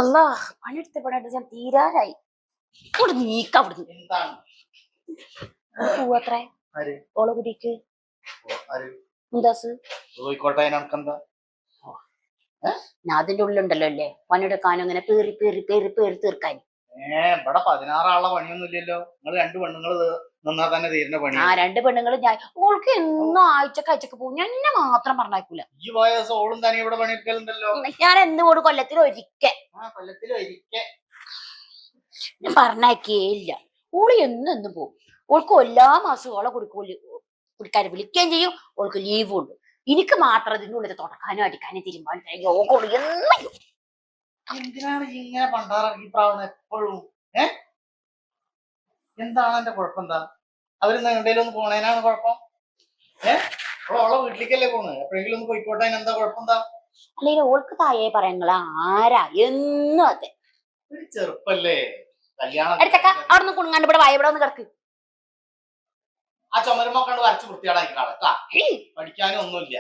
അല്ലാ പണിയെടുത്ത് പണിയെടുത്ത് ഞാൻ തീരാറായി. ഇവിടെ നീക്കവിടുന്ന് എന്താണ് പോവത്രേ ഓളെ കുടിക്ക് മുന്താസ് കോഴിക്കോട്ടെ എനക്കെന്താ ഞാൻ അതിന്റെ ഉള്ളിലുണ്ടല്ലോ അല്ലേ പണിയെടുക്കാനും അങ്ങനെ പേറി പേറി പേറി പേറി തീർക്കാൻ. ഇവിടെ 16 ആളുടെ പണിയൊന്നും ഇല്ലല്ലോ. നിങ്ങൾ 2 പെണ്ണുങ്ങൾ നിന്നാ തന്നെ തീരുന്ന പണി. ആ 2 പെണ്ണുങ്ങൾ ഞാൻ ഓൾക്ക് എന്നും ആഴ്ചക്ക് പോകും. ഞാൻ എന്നെ മാത്രം പറഞ്ഞേക്കൂല. ഈ വയസ്സ് ഓളും തന്നെ ഇവിടെ പണിയെടുക്കലുണ്ടല്ലോ. ഞാൻ എന്തുകൊണ്ട് കൊല്ലത്തിലൊരിക്കൽ ഞാൻ പറഞ്ഞേക്കേയില്ല. ഓള് എന്നും പോകും. ഓൾക്ക് എല്ലാ മാസവും ഓളെ കുടിക്കാൻ വിളിക്കുകയും ചെയ്യും. ഓൾക്ക് ലീവും ഉണ്ട്. എനിക്ക് മാത്രം ഇതിൻ്റെ ഉള്ളിൽ തുടക്കാനും അടിക്കാനും തിരുമ്പാനും എന്തിനാണ് ഇങ്ങനെ പണ്ടാറക്കി പ്രാവുന്നത് എപ്പോഴും? എന്താണ് എന്റെ കുഴപ്പം? എന്താ അവരിന്ന് എവിടെയെങ്കിലും ഒന്ന് പോണേനാണ് കുഴപ്പം? ഓളെ വീട്ടിലേക്കല്ലേ പോണ്? എപ്പോഴെങ്കിലും ഒന്ന് പോയിക്കോട്ടെ. എന്താ കുഴപ്പം? എന്താ അല്ലെങ്കിൽ ഓൾക്ക് തായേ പറയാങ്ങളാ ആരാ എന്നും അതെ ഒരു ചെറുപ്പല്ലേ കല്യാണം അവിടുന്ന് കുണുങ്ങാണ്ട് ഇവിടെ വായ ഇവിടെ ഒന്ന് കിടക്ക്. ആ ചുമരുമൊക്കെ വരച്ച് വൃത്തിയാടാക്കിക്കാളെ പഠിക്കാനും ഒന്നുമില്ല.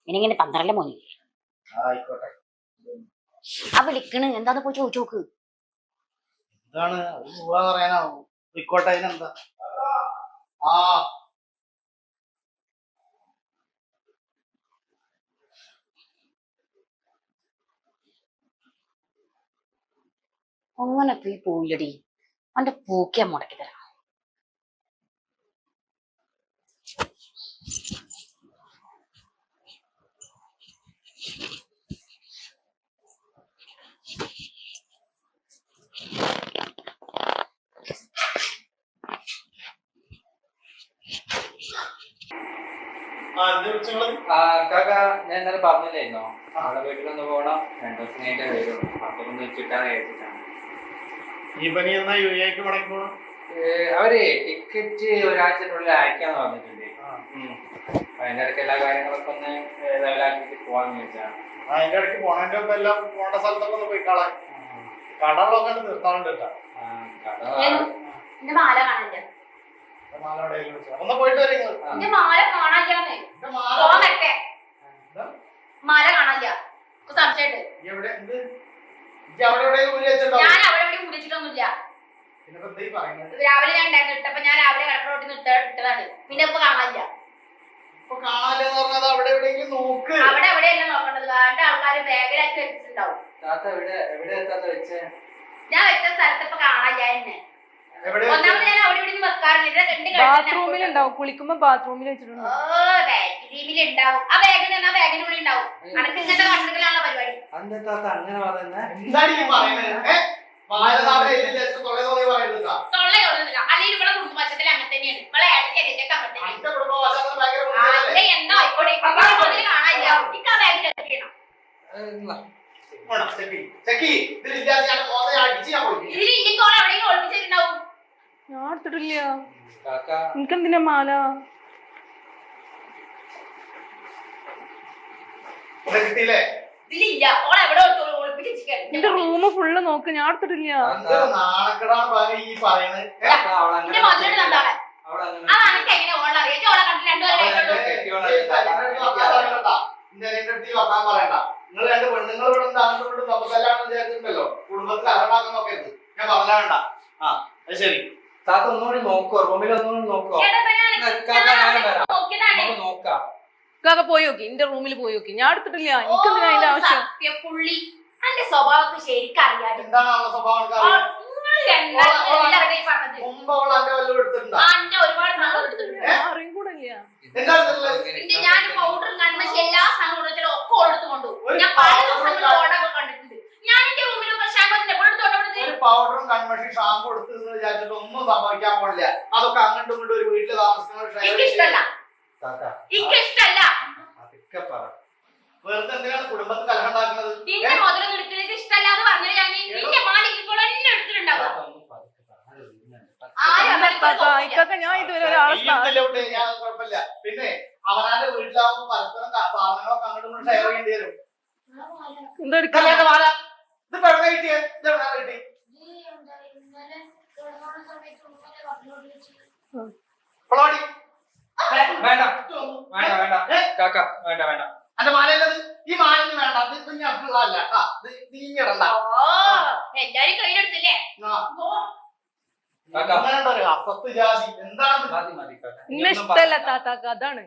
ഇങ്ങനെ 12 മോനി ആയിക്കോട്ടെ. ആ വിളിക്കണ് എന്താന്ന് പോയി ചോദിച്ചു നോക്ക്. എന്താണ് പോവാ പറയാനാവും? പോയിക്കോട്ടെ. അതിനെന്താ? ആ അങ്ങനെ പോയില്ലടി. അവന്റെ പൂക്കിയാ മുടക്കി തരാം. ഞാൻ ഇന്നലെ പറഞ്ഞില്ലായിരുന്നോ അവിടെ വീട്ടിലൊന്ന് പോകണം. 2 ദിവസം കഴിഞ്ഞിട്ട് വരും. അപ്പൊ ഒന്ന് വെച്ചിട്ടാണ് ഏൽപ്പിച്ചാണ്. അവര് ടിക്കറ്റ് ഒരാഴ്ചക്കുള്ളിൽ അയക്കാന്ന് പറഞ്ഞിട്ടുണ്ട്. അതിന്റെ ഇടയ്ക്ക് എല്ലാ കാര്യങ്ങളൊക്കെ ഒന്ന് ലെവലാക്കിട്ട് പോവാന്ന് ചോദിച്ചാണ്. അതിന്റെ ഇടയ്ക്ക് പോണേന്റെ ഒപ്പം എല്ലാം പോണ്ട സ്ഥലത്തൊക്കെ ഒന്ന് പോയിക്കാളെ. കടകളൊക്കെ നിർത്താറുണ്ട്. ഒന്ന് പോയിട്ട് വരും. രാവിലെ ഞാൻ ഇട്ടപ്പോ ഞാൻ രാവിലെ കടറോട്ടിൽ ഇട്ടതാണ്. പിന്നെ ഇപ്പൊ കാണാനില്ല. അവിടെ എവിടെയെങ്കിലും നോക്ക്. അവിടെ എവിടെയല്ല നോക്കേണ്ടത്. കാരണം ആൾക്കാര് ബാഗിലാക്കി വെച്ചിട്ടുണ്ടാവും. ഞാൻ വെച്ച സ്ഥലത്ത് ഇപ്പൊ കാണാനില്ല. എന്നെ ഒന്നാമത് ഞാൻ അവിടെ ഇവിടെ വെക്കാറില്ല. ബാത്റൂമിലുണ്ടാവും. കുളിക്കുമ്പോ ബാത്റൂമിൽ വെച്ചിട്ടുണ്ട്. ഉണ്ടാവും. ആ ബാഗിനുള്ളിൽ ഉണ്ടാവും. അനക്ക് ഇങ്ങനത്തെ കണ്ടുകളാണല്ലോ പരിപാടി. അല്ലെങ്കിൽ ഇവിടെ കുടുംബവശത്തിൽ അങ്ങനെ തന്നെയാണ്. ഇവിടെ ഇടയ്ക്ക് എന്താ ആയിക്കോട്ടെ കാണാനില്ല. എനിക്ക് ആ ബാഗിൽ എത്തിക്കണം. ഇതിലില്ലിക്കോളെ എവിടെയെങ്കിലും ഒളിപ്പിച്ചിട്ടുണ്ടാവും. ഞാൻ എടുത്തിട്ടില്ല. എനിക്കെന്തിനാ മാല? ഇതിലില്ല. ഓളെ എവിടെ ഒളിപ്പിച്ചിരിക്കുകയാണ്. എന്റെ റൂം ഫുള്ള് നോക്ക്. ഞാൻ എടുത്തിട്ടില്ല. എന്റെ മതിലിട്ട് കണ്ടാളെ അതാണ് എങ്ങനെ ഓളെ അറിയാം. ഓളെ കണ്ടിട്ട് 2 കൊല്ലം നിങ്ങൾ 2 പെണ്ണുങ്ങൾ ഇവിടെ നമുക്കെല്ലാം വിചാരിച്ചിട്ടുണ്ടല്ലോ. കുടുംബത്തിൽ അലമാക്കാൻ നോക്കരുത്. ഞാൻ പറഞ്ഞാണ്ട. ആ അത് ശരി. താത്ത ഒന്നുകൂടി നോക്കോ? റൂമിൽ ഒന്നുകൂടി നോക്കോ? നോക്കാം. കാക്ക പോയി നോക്കി. എന്റെ റൂമിൽ പോയി നോക്കി. ഞാൻ എടുത്തിട്ടില്ല. എനിക്കെന്തിനാ അതിന്റെ ആവശ്യം? പുള്ളി എന്റെ സ്വഭാവത്തെ ശരിക്കും അറിയാം. എന്താണ് അവളുടെ സ്വഭാവം? അറിയും കൂടെ ഇല്ല. ഞാൻ പൗഡറും കൺമശി എല്ലാ സാധനവും ഒക്കെ ഓടെടുത്തുകൊണ്ടു. ഞാൻ പല ദിവസങ്ങളിൽ ഓടൊക്കെ കണ്ടിട്ടുണ്ട്. ഞാൻ എന്റെ റൂമിൽ പൗഡറും കൺമഷി ഷാമ്പു എടുത്ത് വിചാരിച്ചിട്ട് ഒന്നും സംഭവിക്കാൻ പോണില്ല. അതൊക്കെ അങ്ങോട്ടും ഇങ്ങോട്ടും ഒരു വീട്ടില് താമസിക്കുന്ന വെറുതെ എന്തിനാണ് കുടുംബത്തിൽ കലഹണ്ടാക്കുന്നത്? ഞാൻ ഇതുവരെ ഒരാളെ കുഴപ്പമില്ല. പിന്നെ അവനാന്റെ വീട്ടിലാവുമ്പോ പരസ്പരം സാധനങ്ങളൊക്കെ അങ്ങോട്ടും ഇങ്ങോട്ടും ഷെയർ ചെയ്യേണ്ടി വരും. വേണ്ട വേണ്ട വേണ്ട കാക്ക വേണ്ട വേണ്ട അന്റെ മാലയുള്ളത് ഈ മാലൊന്നും വേണ്ട, അത് ഇപ്പൊ ഞാൻ ഉള്ളതല്ല. നീ ഇടണ്ട. എല്ലാരും കയ്യിലെടുത്തില്ലേ? അങ്ങനെയുണ്ടോ ഒരു അസത്ത് ജാതി? എന്താണ് മതി മതി കാക്ക. ഇന്നെ ഇഷ്ടല്ല താത്താക്ക്, അതാണ്.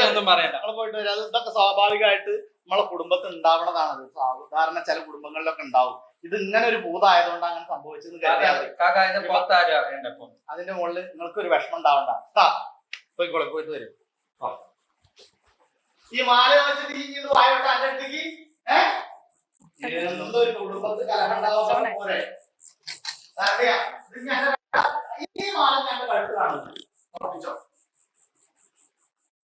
ഒന്നും പറയണ്ട. നമ്മള് പോയിട്ട് വരാം. അത് ഇതൊക്കെ സ്വാഭാവികമായിട്ട് നമ്മളെ കുടുംബത്തിൽ ഉണ്ടാവണതാണത്. സാധാരണ ചില കുടുംബങ്ങളിലൊക്കെ ഉണ്ടാവും. ഇത് ഇങ്ങനെ ഒരു ഭൂതമായതുകൊണ്ട് അങ്ങനെ സംഭവിച്ചെന്ന് കരുതിയാൽ മതി. കാക്ക അതിന്റെ പുറത്താരും അറിയണ്ട ഇപ്പൊ. അതിന്റെ മുകളിൽ നിങ്ങൾക്ക് ഒരു വിഷമം ഉണ്ടാവണ്ട. ട്ടാ പോയിക്കോളെ, പോയിട്ട് വരും. ഈ മാല വെച്ചിട്ട് ഇങ്ങനെ വായോട്ട് അതിന്റെ അടുത്തേക്ക് ഒരു കുടുംബത്തിൽ കലഹം ഉണ്ടാവുന്ന പോലെ അറിയാം. ഈ മാല ഞങ്ങളുടെ കഴുത്തിലാണ്. ഉറപ്പിച്ചോ.